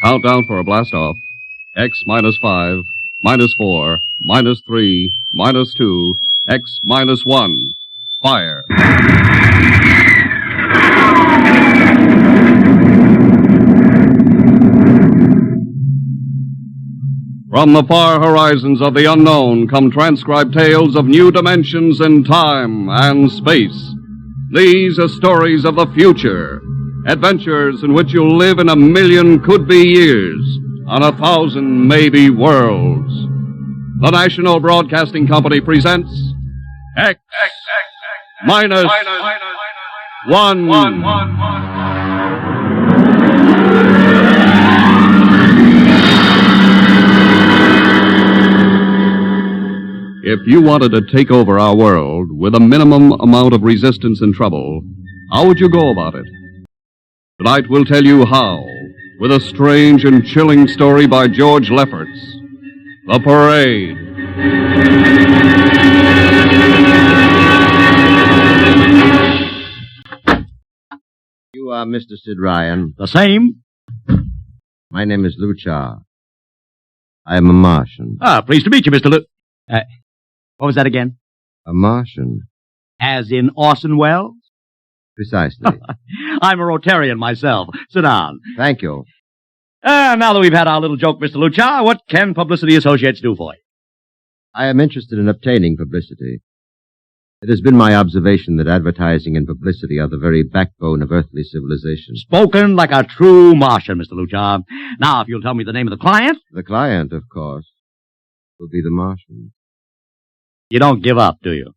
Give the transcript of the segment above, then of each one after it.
Countdown for a blast-off. X minus 5, minus 4, minus 3, minus 2, X minus 1. Fire. From the far horizons of the unknown come transcribed tales of new dimensions in time and space. These are stories of the future, adventures in which you'll live in 1,000,000 could-be years on 1,000 maybe worlds. The National Broadcasting Company presents X minus 1. If you wanted to take over our world with a minimum amount of resistance and trouble, how would you go about it? Tonight we'll tell you how, with a strange and chilling story by George Lefferts. The Parade. You are Mr. Sid Ryan. The same. My name is Luchar. I am a Martian. Pleased to meet you, Mr. What was that again? A Martian? As in Orson Welles? Precisely. I'm a Rotarian myself. Sit down. Thank you. Now that we've had our little joke, Mr. Luchar, what can Publicity Associates do for you? I am interested in obtaining publicity. It has been my observation that advertising and publicity are the very backbone of earthly civilization. Spoken like a true Martian, Mr. Luchar. Now, if you'll tell me the name of the client. The client, of course, will be the Martian. You don't give up, do you?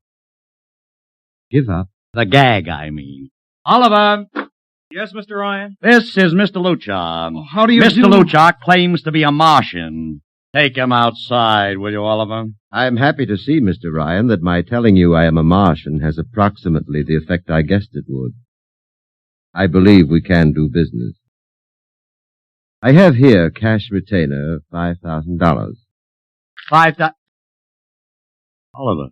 Give up? The gag, I mean. Oliver! Yes, Mr. Ryan? This is Mr. Luchar. How do you Mr. Luchar claims to be a Martian. Take him outside, will you, Oliver? I am happy to see, Mr. Ryan, that my telling you I am a Martian has approximately the effect I guessed it would. I believe we can do business. I have here cash retainer, $5,000. $5,000? Oliver,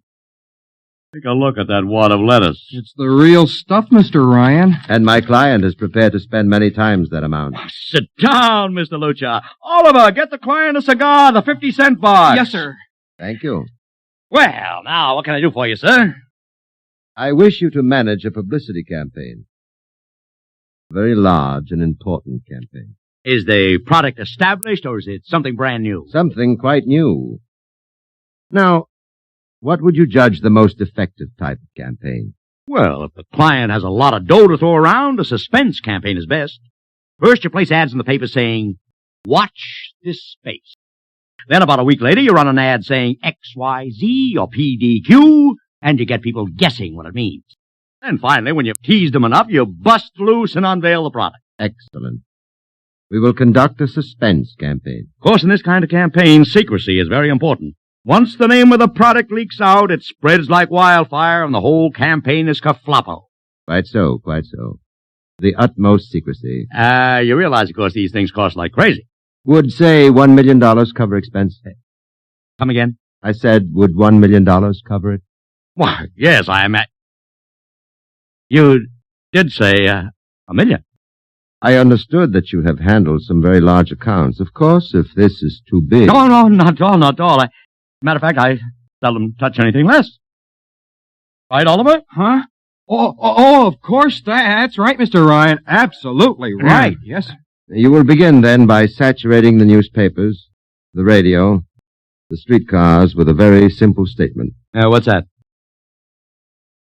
take a look at that wad of lettuce. It's the real stuff, Mr. Ryan. And my client is prepared to spend many times that amount. Sit down, Mr. Luchar. Oliver, get the client a cigar, the 50-cent box. Yes, sir. Thank you. Well, now, what can I do for you, sir? I wish you to manage a publicity campaign. A very large and important campaign. Is the product established, or is it something brand new? Something quite new. Now, what would you judge the most effective type of campaign? Well, if the client has a lot of dough to throw around, a suspense campaign is best. First, you place ads in the paper saying, "Watch this space." Then about a week later, you run an ad saying XYZ or PDQ, and you get people guessing what it means. And finally, when you've teased them enough, you bust loose and unveil the product. Excellent. We will conduct a suspense campaign. Of course, in this kind of campaign, secrecy is very important. Once the name of the product leaks out, it spreads like wildfire, and the whole campaign is kerfloppo. Quite so, quite so. The utmost secrecy. You realize, of course, these things cost like crazy. Would, say, $1 million cover expense? Come again? I said, would $1 million cover it? Why, yes, I am at... You did say, $1 million. I understood that you have handled some very large accounts. Of course, if this is too big... No, not at all, not at all. Matter of fact, I seldom touch anything less. Right, Oliver? Huh? Of course, that's right, Mr. Ryan. Absolutely right, yes. You will begin, then, by saturating the newspapers, the radio, the streetcars with a very simple statement. What's that?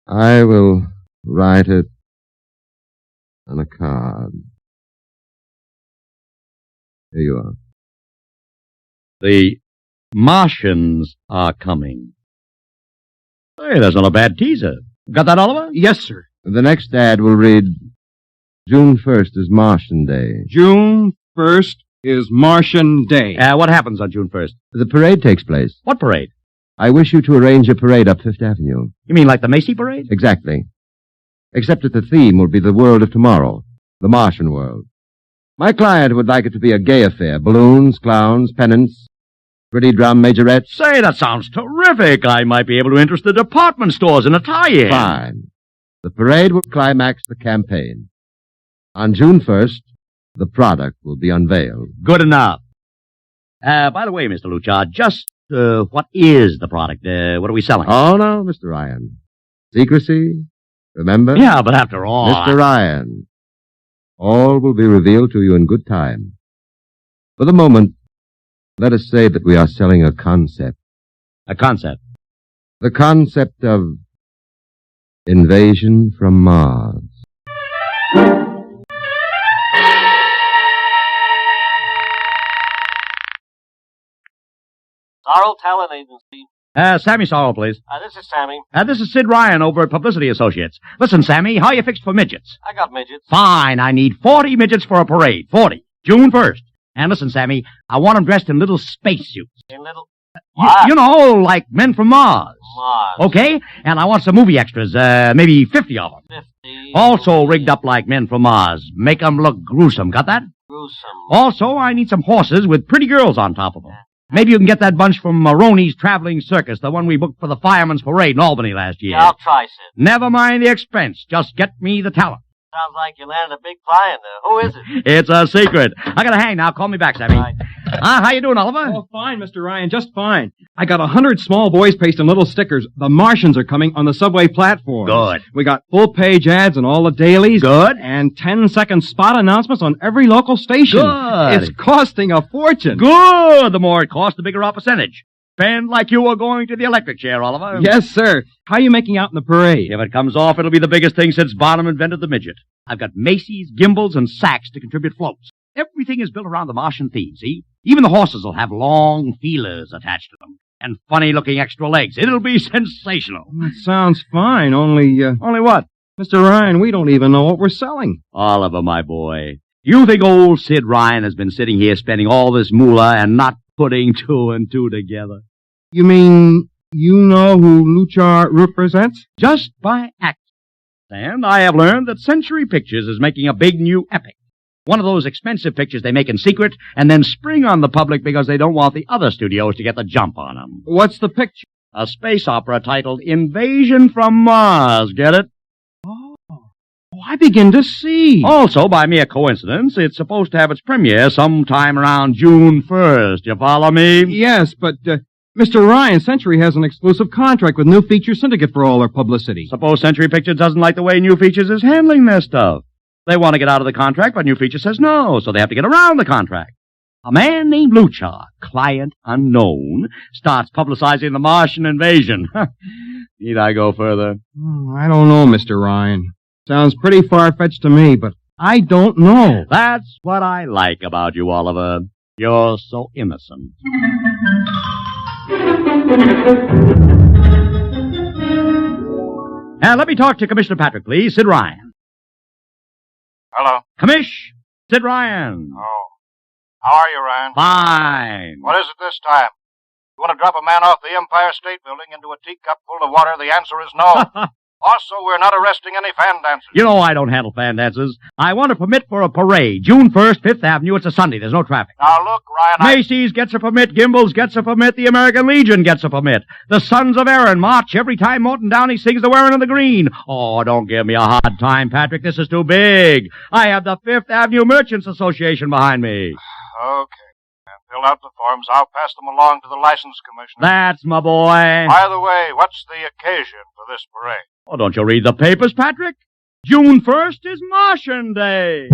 I will write it on a card. Here you are. The Martians are coming. Hey, that's not a bad teaser. Got that, Oliver? Yes, sir. The next ad will read, June 1st is Martian Day. June 1st is Martian Day. What happens on June 1st? The parade takes place. What parade? I wish you to arrange a parade up Fifth Avenue. You mean like the Macy Parade? Exactly. Except that the theme will be the world of tomorrow, the Martian world. My client would like it to be a gay affair. Balloons, clowns, pennants, Pretty drum, Majorette? Say, that sounds terrific. I might be able to interest the department stores in a tie-in. Fine. The parade will climax the campaign. On June 1st, the product will be unveiled. Good enough. By the way, Mr. Luchard, just what is the product? What are we selling? Oh, no, Mr. Ryan. Secrecy, remember? Yeah, but after all... Mr. Ryan, all will be revealed to you in good time. For the moment, let us say that we are selling a concept. A concept? The concept of invasion from Mars. Sorrel Talent Agency. Sammy Sorrell, please. This is Sammy. This is Sid Ryan over at Publicity Associates. Listen, Sammy, how you fixed for midgets? I got midgets. Fine, I need 40 midgets for a parade. 40. June 1st. And listen, Sammy, I want them dressed in little spacesuits. In little... You know, like men from Mars. Mars. Okay? And I want some movie extras, maybe 50 of them. 50. Also rigged up like men from Mars. Make them look gruesome. Got that? Gruesome. Also, I need some horses with pretty girls on top of them. Maybe you can get that bunch from Maroney's Traveling Circus, the one we booked for the Fireman's Parade in Albany last year. Yeah, I'll try, Sid. Never mind the expense. Just get me the talent. Sounds like you landed a big client there. Who is it? It's a secret. I gotta hang now. Call me back, Sammy. Right. How you doing, Oliver? Oh, fine, Mr. Ryan, just fine. I got 100 small boys pasting little stickers. The Martians are coming on the subway platform. Good. We got full-page ads in all the dailies. Good. And 10-second spot announcements on every local station. Good. It's costing a fortune. Good. The more it costs, the bigger our percentage. Spend like you were going to the electric chair, Oliver. Yes, sir. How are you making out in the parade? If it comes off, it'll be the biggest thing since Barnum invented the midget. I've got Macy's, gimbals, and sacks to contribute floats. Everything is built around the Martian theme, see? Even the horses will have long feelers attached to them. And funny-looking extra legs. It'll be sensational. That sounds fine, only... Only what? Mr. Ryan, we don't even know what we're selling. Oliver, my boy. You think old Sid Ryan has been sitting here spending all this moolah and not putting two and two together? You mean you know who Luchar represents? Just by accident. And I have learned that Century Pictures is making a big new epic. One of those expensive pictures they make in secret and then spring on the public because they don't want the other studios to get the jump on them. What's the picture? A space opera titled Invasion from Mars. Get it? Oh, I begin to see. Also, by mere coincidence, it's supposed to have its premiere sometime around June 1st. You follow me? Yes, but, Mr. Ryan, Century has an exclusive contract with New Feature Syndicate for all their publicity. Suppose Century Pictures doesn't like the way New Features is handling their stuff. They want to get out of the contract, but New Feature says no, so they have to get around the contract. A man named Luchar, client unknown, starts publicizing the Martian invasion. Need I go further? I don't know, Mr. Ryan. Sounds pretty far-fetched to me, but I don't know. That's what I like about you, Oliver. You're so innocent. Now, let me talk to Commissioner Patrick, please. Sid Ryan. Hello. Commish, Sid Ryan. Oh. How are you, Ryan? Fine. What is it this time? You want to drop a man off the Empire State Building into a teacup full of water? The answer is no. Also, we're not arresting any fan dancers. You know I don't handle fan dances. I want a permit for a parade. June 1st, 5th Avenue. It's a Sunday. There's no traffic. Now, look, Ryan, Macy's gets a permit. Gimbals gets a permit. The American Legion gets a permit. The Sons of Erin march every time Morton Downey sings the Wearing of the Green. Oh, don't give me a hard time, Patrick. This is too big. I have the 5th Avenue Merchants Association behind me. Okay. Fill out the forms. I'll pass them along to the license commissioner. That's my boy. By the way, what's the occasion for this parade? Oh, don't you read the papers, Patrick? June 1st is Martian Day.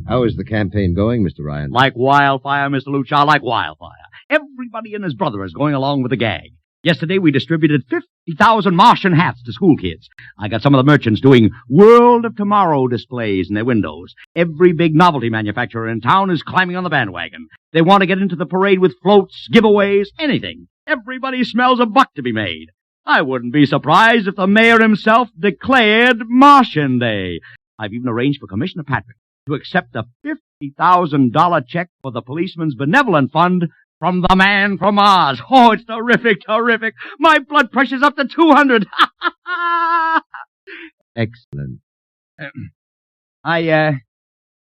How is the campaign going, Mr. Ryan? Like wildfire, Mr. Luchar, like wildfire. Everybody and his brother is going along with the gag. Yesterday, we distributed 50,000 Martian hats to school kids. I got some of the merchants doing World of Tomorrow displays in their windows. Every big novelty manufacturer in town is climbing on the bandwagon. They want to get into the parade with floats, giveaways, anything. Everybody smells a buck to be made. I wouldn't be surprised if the mayor himself declared Martian Day. I've even arranged for Commissioner Patrick to accept a $50,000 check for the Policeman's Benevolent Fund from the man from Mars. Oh, it's terrific, terrific. My blood pressure's up to 200. Excellent. I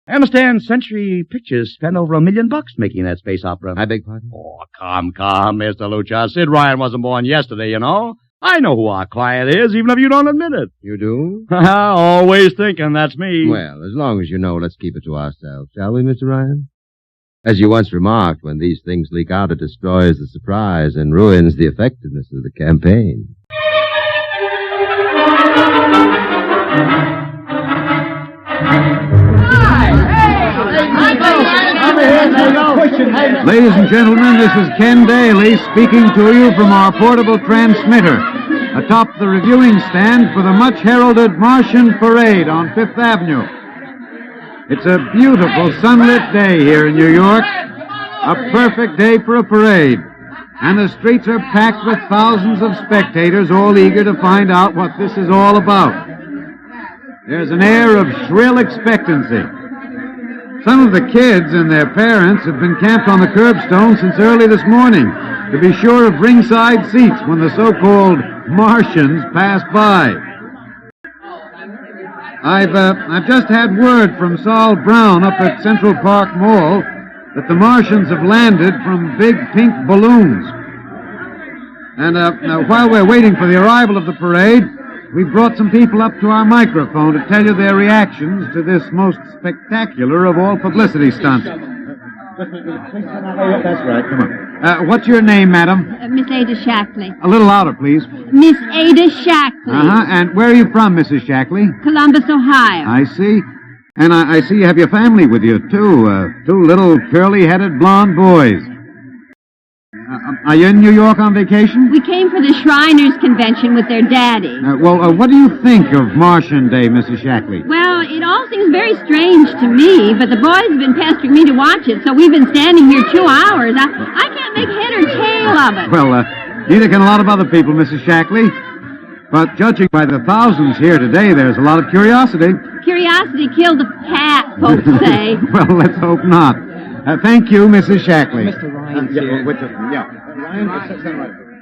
understand Century Pictures spent over $1 million making that space opera. I beg pardon? Oh, come, Mr. Lucha. Sid Ryan wasn't born yesterday, you know. I know who our client is, even if you don't admit it. You do? Always thinking that's me. Well, as long as you know, let's keep it to ourselves, shall we, Mr. Ryan? As you once remarked, when these things leak out, it destroys the surprise and ruins the effectiveness of the campaign. Ladies and gentlemen, this is Ken Daly speaking to you from our portable transmitter atop the reviewing stand for the much-heralded Martian Parade on Fifth Avenue. It's a beautiful sunlit day here in New York, a perfect day for a parade, and the streets are packed with thousands of spectators all eager to find out what this is all about. There's an air of shrill expectancy. Some of the kids and their parents have been camped on the curbstone since early this morning to be sure of ringside seats when the so-called Martians pass by. I've just had word from Sol Brown up at Central Park Mall that the Martians have landed from big pink balloons. And now, while we're waiting for the arrival of the parade, we brought some people up to our microphone to tell you their reactions to this most spectacular of all publicity stunts. That's right, come on. What's your name, madam? Miss Ada Shackley. A little louder, please. Miss Ada Shackley. And where are you from, Mrs. Shackley? Columbus, Ohio. I see. And I see you have your family with you, too. Two little curly-headed blonde boys. Are you in New York on vacation? We came for the Shriners Convention with their daddy. What do you think of Martian Day, Mrs. Shackley? Well, it all seems very strange to me, but the boys have been pestering me to watch it, so we've been standing here 2 hours. I can't make head or tail of it. Well, neither can a lot of other people, Mrs. Shackley. But judging by the thousands here today, there's a lot of curiosity. Curiosity killed the cat, folks say. Well, let's hope not. Thank you, Mrs. Shackley. Mr. Ryan's here. Ryan,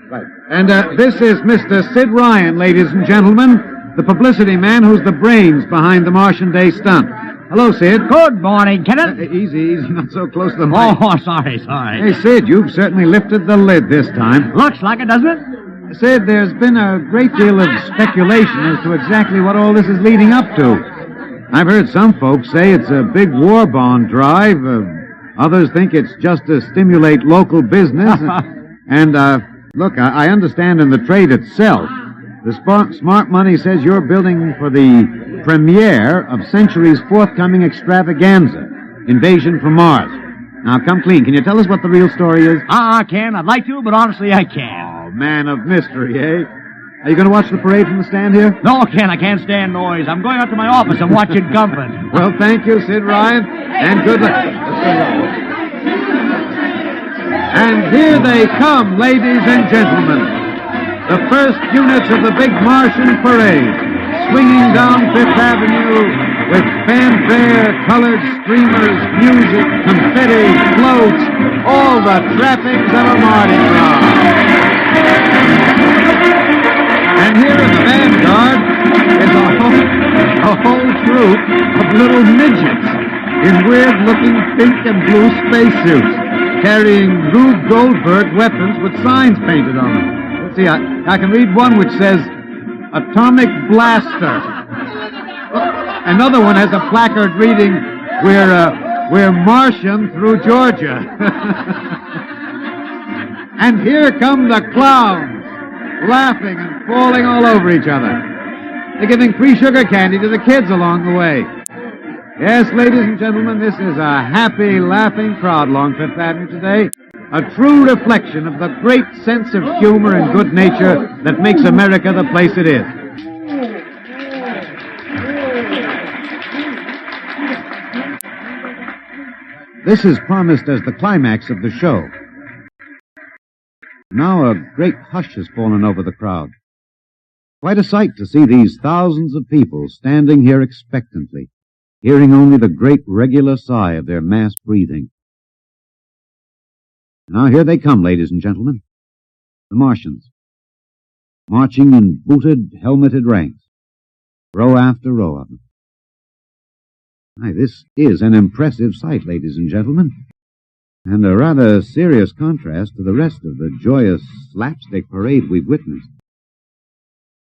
right. And this is Mr. Sid Ryan, ladies and gentlemen, the publicity man who's the brains behind the Martian Day stunt. Hello, Sid. Good morning, Kenneth. Easy, not so close to the mic. Oh, sorry. Hey, Sid, you've certainly lifted the lid this time. Looks like it, doesn't it? Sid, there's been a great deal of speculation as to exactly what all this is leading up to. I've heard some folks say it's a big war bond drive. Others think it's just to stimulate local business. And, look, I understand in the trade itself, the smart money says you're building for the premiere of Century's forthcoming extravaganza, Invasion from Mars. Now, come clean. Can you tell us what the real story is? Ken. I'd like to, but honestly, I can't. Oh, man of mystery, eh? Are you going to watch the parade from the stand here? No, Ken, I can't stand noise. I'm going up to my office and watch it comfort. Well, thank you, Sid Ryan, and good luck. And here they come, ladies and gentlemen. The first units of the big Martian parade, swinging down Fifth Avenue with fanfare, colored streamers, music, confetti, floats, all the trappings of a Mardi Gras. And here in the vanguard is a whole troop of little midgets in weird-looking pink and blue spacesuits, carrying Rube Goldberg weapons with signs painted on them. Let's see, I can read one which says, Atomic Blaster. Another one has a placard reading, We're Martian through Georgia. And here come the clowns, laughing and falling all over each other. They're giving free sugar candy to the kids along the way. Yes, ladies and gentlemen, this is a happy, laughing crowd along Fifth Avenue today. A true reflection of the great sense of humor and good nature that makes America the place it is. This is promised as the climax of the show. Now a great hush has fallen over the crowd. Quite a sight to see these thousands of people standing here expectantly, hearing only the great regular sigh of their mass breathing. Now here they come, ladies and gentlemen, the Martians, marching in booted, helmeted ranks. row after row of them. Aye, this is an impressive sight, ladies and gentlemen, and a rather serious contrast to the rest of the joyous slapstick parade we've witnessed.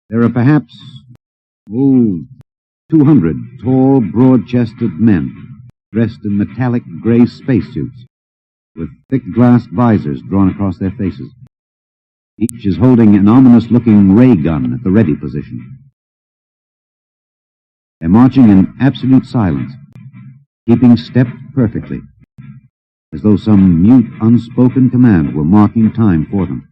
There are perhaps, 200 tall, broad-chested men dressed in metallic gray spacesuits with thick glass visors drawn across their faces. Each is holding an ominous-looking ray gun at the ready position. They're marching in absolute silence, keeping step perfectly, as though some mute, unspoken command were marking time for them.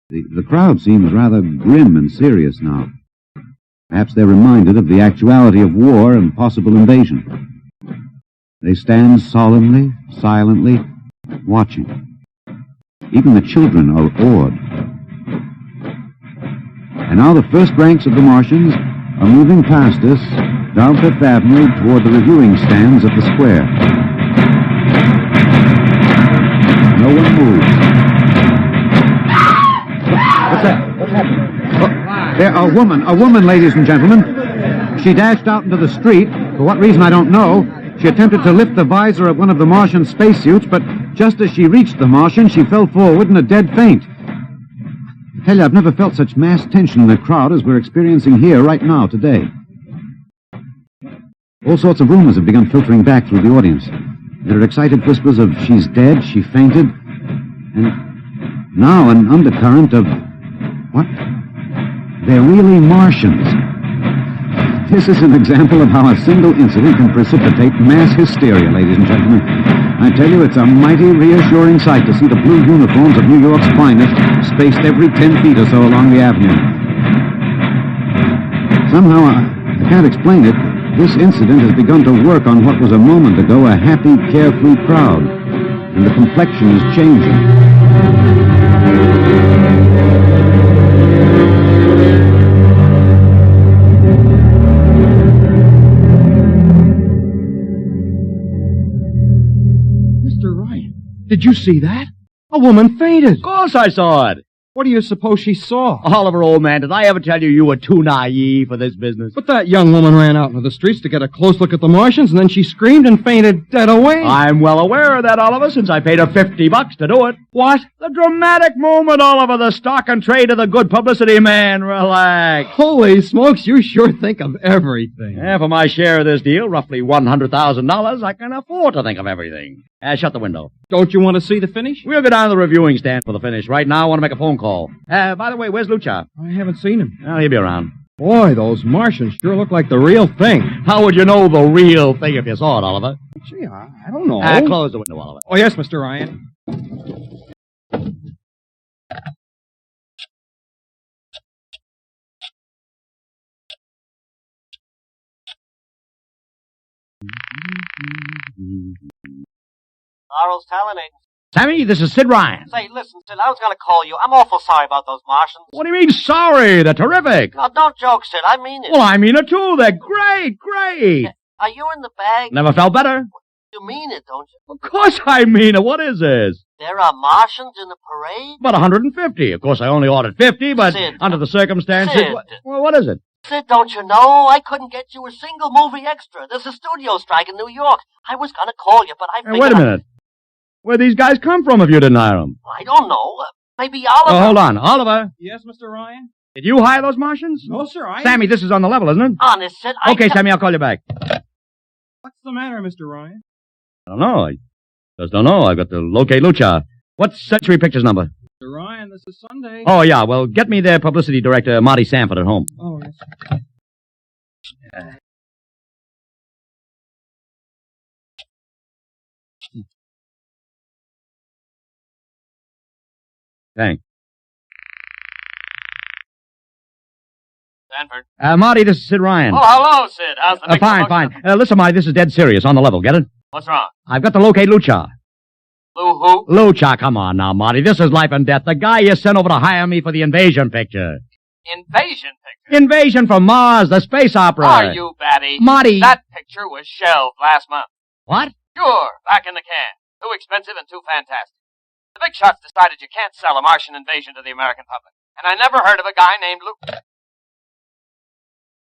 The crowd seems rather grim and serious now. Perhaps they're reminded of the actuality of war and possible invasion. They stand solemnly, silently, watching. Even the children are awed. And now the first ranks of the Martians are moving past us down Fifth Avenue toward the reviewing stands at the square. No one moves. What's that? What's happening? There, a woman, ladies and gentlemen. She dashed out into the street. For what reason, I don't know. She attempted to lift the visor of one of the Martian spacesuits, but just as she reached the Martian, she fell forward in a dead faint. I tell you, I've never felt such mass tension in the crowd as we're experiencing here right now, today. All sorts of rumors have begun filtering back through the audience. There are excited whispers of she's dead, she fainted, and now an undercurrent of, what? They're really Martians. This is an example of how a single incident can precipitate mass hysteria, ladies and gentlemen. I tell you, it's a mighty reassuring sight to see the blue uniforms of New York's finest spaced every 10 feet or so along the avenue. Somehow, I can't explain it, this incident has begun to work on what was a moment ago a happy, carefree crowd, and the complexion is changing. Did you see that? A woman fainted. Of course I saw it. What do you suppose she saw? Oliver, old man, did I ever tell you you were too naive for this business? But that young woman ran out into the streets to get a close look at the Martians, and then she screamed and fainted dead away. I'm well aware of that, Oliver, since I paid her $50 to do it. What? The dramatic moment, Oliver, the stock and trade of the good publicity, man. Relax. Holy smokes, you sure think of everything. Yeah, for my share of this deal, roughly $100,000, I can afford to think of everything. Shut the window. Don't you want to see the finish? We'll go down to the reviewing stand for the finish. Right now, I want to make a phone call. By the way, where's Lucha? I haven't seen him. Well, he'll be around. Boy, those Martians sure look like the real thing. How would you know the real thing if you saw it, Oliver? Gee, I don't know. Close the window, Oliver. Oh, yes, Mr. Ryan. Laurel's talent agency. Sammy, this is Sid Ryan. Say, listen, Sid, I was going to call you. I'm awful sorry about those Martians. What do you mean, sorry? They're terrific. No, don't joke, Sid. I mean it. Well, I mean it, too. They're great, great. Are you in the bag? Never felt better. You mean it, don't you? Of course I mean it. What is this? There are Martians in the parade? About 150. Of course, I only ordered 50, but Sid. under the circumstances... Sid. Well, what is it? Sid, don't you know? I couldn't get you a single movie extra. There's a studio strike in New York. I was going to call you, but I figured... Wait a minute. Where'd these guys come from if you didn't hire them? I don't know. Maybe Oliver... Oh, hold on. Oliver. Yes, Mr. Ryan? Did you hire those Martians? No, sir, Sammy, this is on the level, isn't it? Honest, Sid, Okay, Sammy, I'll call you back. What's the matter, Mr. Ryan? I don't know. I just don't know. I've got to locate Lucha. What's Century Pictures number? Mr. Ryan, this is Sunday. Oh, yeah. Well, get me their publicity director, Marty Sanford, at home. Oh, yes. Thanks. Sanford. Marty, this is Sid Ryan. Oh, hello, Sid. How's the Fine, fine. Listen, Marty, this is dead serious. On the level. Get it? What's wrong? I've got to locate Lucha. Lou who? Lucha, come on now, Marty. This is life and death. The guy you sent over to hire me for the invasion picture. Invasion picture? Invasion from Mars, the space opera. Are you batty? Marty. That picture was shelved last month. What? Sure, back in the can. Too expensive and too fantastic. The big shots decided you can't sell a Martian invasion to the American public. And I never heard of a guy named Lou.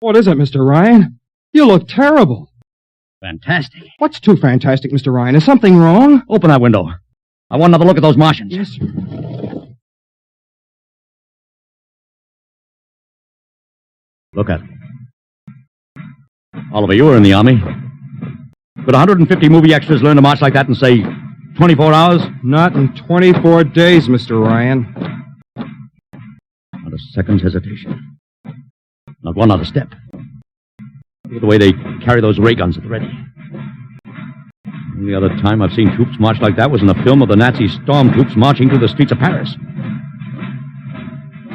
What is it, Mr. Ryan? You look terrible. Fantastic. What's too fantastic, Mr. Ryan? Is something wrong? Open that window. I want another look at those Martians. Yes, sir. Look at them. Oliver, you were in the Army. Could 150 movie extras learn to march like that in, say, 24 hours? Not in 24 days, Mr. Ryan. Not a second's hesitation. Not one other step. Look at the way they carry those ray guns at the ready. The only other time I've seen troops march like that was in a film of the Nazi stormtroops marching through the streets of Paris.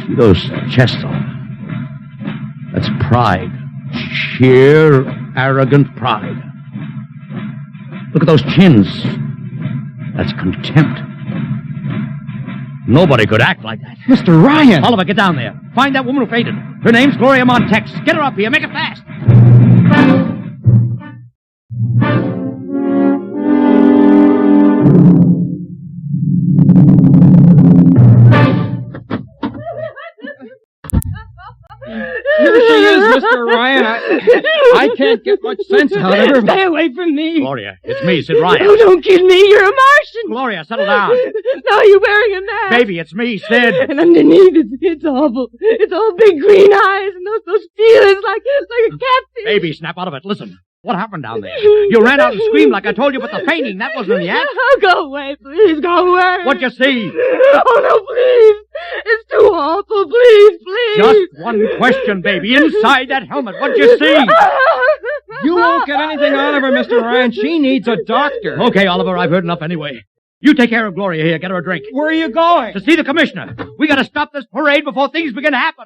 See those chests on them? That's pride. Sheer, arrogant pride. Look at those chins. That's contempt. Nobody could act like that. Mr. Ryan! Oliver, get down there. Find that woman who fainted. Her name's Gloria Montex. Get her up here. Make it fast. Here she is, Mr. Ryan. I can't get much sense out of her. Stay away from me. Gloria, it's me, Sid Ryan. Oh, don't kill me. You're a Martian. Gloria, settle down. Now you're wearing a mask. Baby, it's me, Sid. And underneath, it's awful. It's all big green eyes and those feelers like a captain. Baby, snap out of it. Listen, what happened down there? You ran out and screamed like I told you, but the fainting, that wasn't in the act. Oh, go away, please. Go away. What'd you see? Oh, no, please. It's too awful. Please, please. Just one question, baby. Inside that helmet, what'd you see? You won't get anything out of her, Mr. Ryan. She needs a doctor. Okay, Oliver, I've heard enough anyway. You take care of Gloria here. Get her a drink. Where are you going? To see the commissioner. We gotta stop this parade before things begin to happen.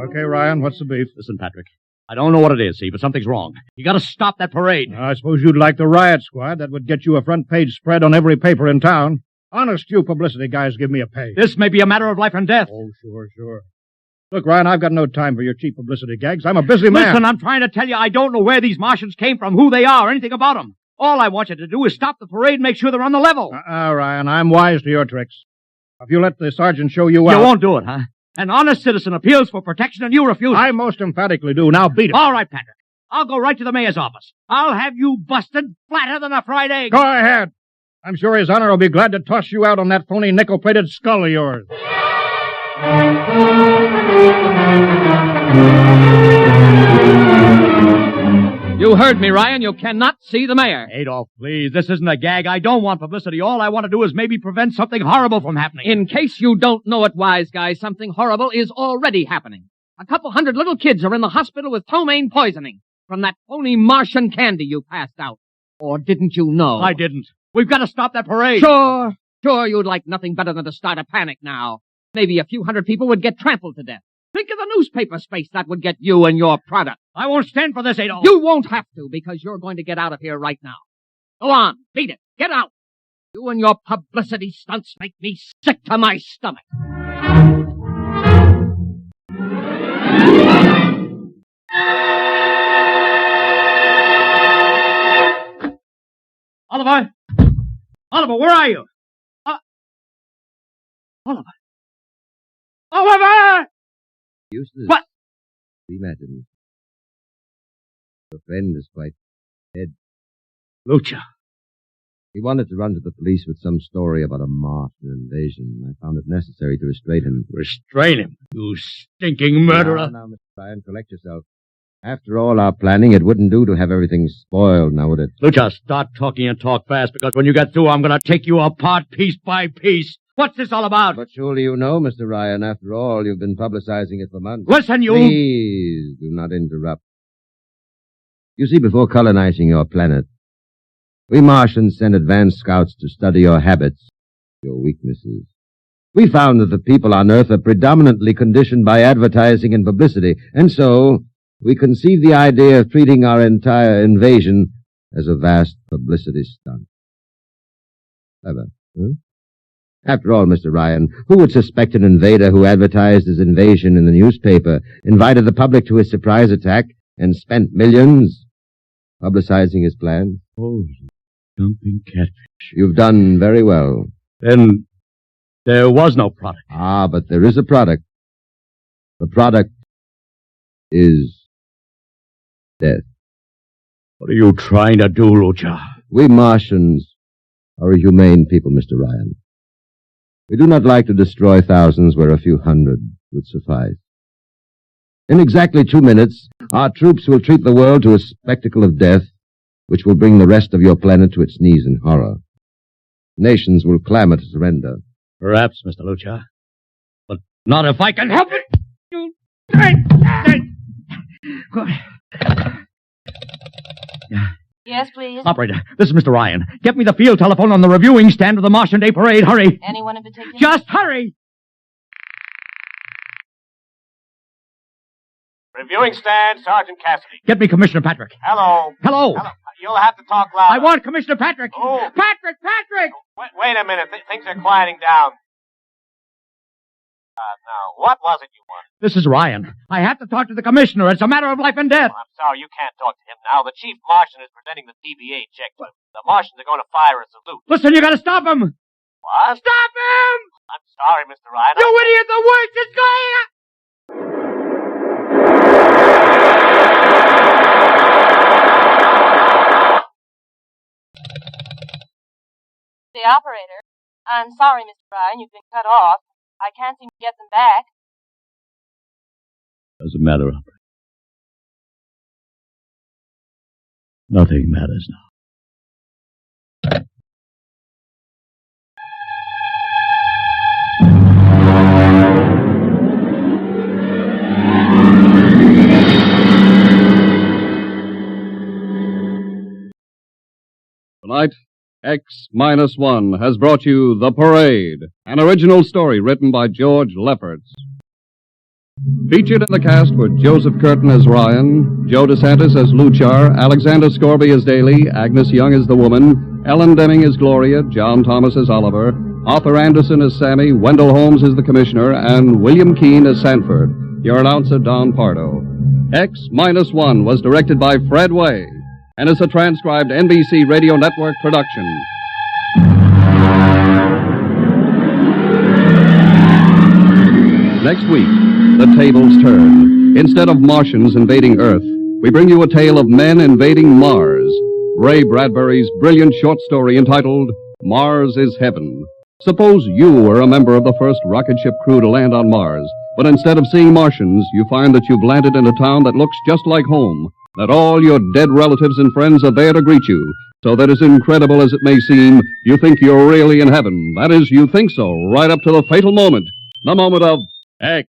Okay, Ryan, what's the beef? Listen, Patrick. I don't know what it is, see, but something's wrong. You gotta stop that parade. I suppose you'd like the riot squad. That would get you a front-page spread on every paper in town. Honest, you publicity guys give me a pay. This may be a matter of life and death. Oh, sure. Look, Ryan, I've got no time for your cheap publicity gags. I'm a busy man. Listen, I'm trying to tell you I don't know where these Martians came from, who they are, anything about them. All I want you to do is stop the parade and make sure they're on the level. Ryan, I'm wise to your tricks. If you let the sergeant show you out... You won't do it, huh? An honest citizen appeals for protection and you refuse. I most emphatically do. Now beat it. All right, Patrick. I'll go right to the mayor's office. I'll have you busted flatter than a fried egg. Go ahead. I'm sure His Honor will be glad to toss you out on that phony nickel-plated skull of yours. You heard me, Ryan. You cannot see the mayor. Adolf, please. This isn't a gag. I don't want publicity. All I want to do is maybe prevent something horrible from happening. In case you don't know it, wise guy, something horrible is already happening. A couple hundred little kids are in the hospital with ptomaine poisoning from that phony Martian candy you passed out. Or didn't you know? I didn't. We've got to stop that parade. Sure you'd like nothing better than to start a panic now. Maybe a few hundred people would get trampled to death. Think of the newspaper space that would get you and your product. I won't stand for this, Adolf. You won't have to, because you're going to get out of here right now. Go on, beat it. Get out. You and your publicity stunts make me sick to my stomach. Oliver! Oliver, where are you? Oliver! Oliver! Useless. What? Imagine. Your friend is quite dead. Lucha. He wanted to run to the police with some story about a Martian invasion. I found it necessary to restrain him. Restrain him, you stinking murderer. Now, Mr. Ryan, collect yourself. After all our planning, it wouldn't do to have everything spoiled, now would it? Lucha, start talking and talk fast, because when you get through, I'm going to take you apart piece by piece. What's this all about? But surely you know, Mr. Ryan. After all, you've been publicizing it for months. Listen, you... Please do not interrupt. You see, before colonizing your planet, we Martians sent advanced scouts to study your habits, your weaknesses. We found that the people on Earth are predominantly conditioned by advertising and publicity, and so we conceived the idea of treating our entire invasion as a vast publicity stunt. Clever, huh? After all, Mr. Ryan, who would suspect an invader who advertised his invasion in the newspaper, invited the public to his surprise attack, and spent millions publicizing his plan? Oh, jumping catfish. You've done very well. Then There was no product. Ah, but there is a product. The product is death. What are you trying to do, Lucha? We Martians are a humane people, Mr. Ryan. We do not like to destroy thousands where a few hundred would suffice. In exactly 2 minutes, our troops will treat the world to a spectacle of death, which will bring the rest of your planet to its knees in horror. Nations will clamor to surrender. Perhaps, Mr. Lucha. But not if I can help it! Yes, please. Operator, this is Mr. Ryan. Get me the field telephone on the reviewing stand of the Martian Day Parade. Hurry! Anyone in particular? Just hurry! Reviewing stand, Sergeant Cassidy. Get me Commissioner Patrick. Hello. Hello. Hello. You'll have to talk louder. I want Commissioner Patrick. Oh. Patrick! Wait a minute. Things are quieting down. Now, what was it you wanted? This is Ryan. I have to talk to the Commissioner. It's a matter of life and death. I'm sorry, you can't talk to him now. The Chief Martian is presenting the TBA check. The Martians are going to fire a salute. Listen, you gotta stop him! What? Stop him! I'm sorry, Mr. Ryan. You idiot! The worst is going! The operator. I'm sorry, Mr. Ryan, you've been cut off. I can't seem to get them back. Doesn't matter, operator. Nothing matters now. Tonight, X-1 has brought you The Parade, an original story written by George Lefferts. Featured in the cast were Joseph Curtin as Ryan, Joe DeSantis as Luchar, Alexander Scorby as Daly, Agnes Young as the woman, Ellen Deming as Gloria, John Thomas as Oliver, Arthur Anderson as Sammy, Wendell Holmes as the Commissioner, and William Keene as Sanford. Your announcer, Don Pardo. X-1 was directed by Fred Way and is a transcribed NBC Radio Network production. Next week, the tables turn. Instead of Martians invading Earth, we bring you a tale of men invading Mars. Ray Bradbury's brilliant short story entitled Mars is Heaven. Suppose you were a member of the first rocket ship crew to land on Mars, but instead of seeing Martians, you find that you've landed in a town that looks just like home, that all your dead relatives and friends are there to greet you, so that as incredible as it may seem, you think you're really in heaven. That is, you think so, right up to the fatal moment. The moment of X-1.